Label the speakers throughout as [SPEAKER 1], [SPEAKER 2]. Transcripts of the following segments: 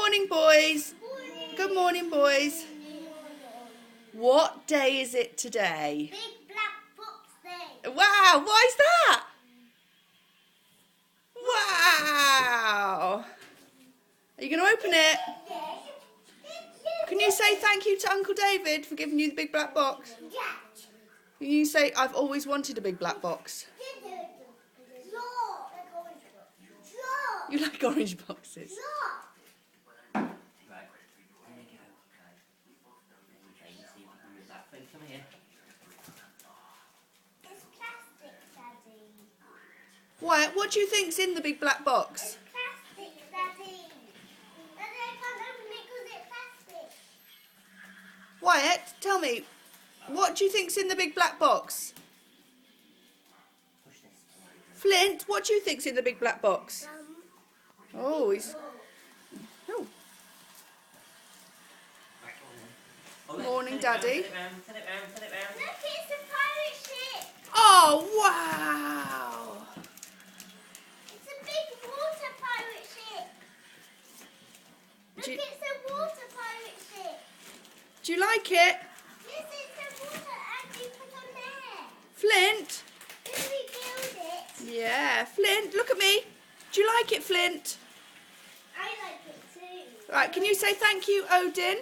[SPEAKER 1] morning, boys. Good morning, boys. What day is it today?
[SPEAKER 2] Big Black Box Day.
[SPEAKER 1] Wow, why is that? Wow. Are you going to open it?
[SPEAKER 2] Yes.
[SPEAKER 1] Can you say thank you to Uncle David for giving you the big black box?
[SPEAKER 2] Yes.
[SPEAKER 1] Can you say, I've always wanted a big black box? You like orange boxes?
[SPEAKER 3] Come here.
[SPEAKER 2] It's plastic, Daddy.
[SPEAKER 1] Wyatt, what do you think's in the big black box?
[SPEAKER 2] It's plastic, Daddy. Daddy, I can't open it because it's plastic.
[SPEAKER 1] Wyatt, tell me, what do you think's in the big black box?
[SPEAKER 3] Push this.
[SPEAKER 1] Flint, what do you think's in the big black box? Oh, he's... Oh. Morning, Daddy.
[SPEAKER 3] Turn it round, turn it round, turn it round.
[SPEAKER 2] Look, it's a pirate ship.
[SPEAKER 1] Oh, wow.
[SPEAKER 2] It's a big water pirate ship. Look,
[SPEAKER 1] Do you-
[SPEAKER 2] it's a water pirate ship.
[SPEAKER 1] Do you like it?
[SPEAKER 2] Yes, it's a water and you put on there.
[SPEAKER 1] Flint?
[SPEAKER 2] Did we build it?
[SPEAKER 1] Yeah, Flint, look at me. Do you like it, Flint?
[SPEAKER 2] I like it too.
[SPEAKER 1] Right, can you say thank you, Odin?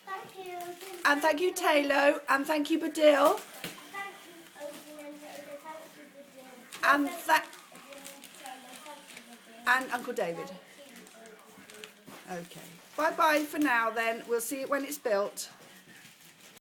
[SPEAKER 2] Thank you.
[SPEAKER 1] And thank you, Teilo. And thank you, Bodil.
[SPEAKER 2] Thank you, Odin and Taylor. Thank you, Bodil.
[SPEAKER 1] And Uncle David. Okay. Bye-bye for now then. We'll see it when it's built.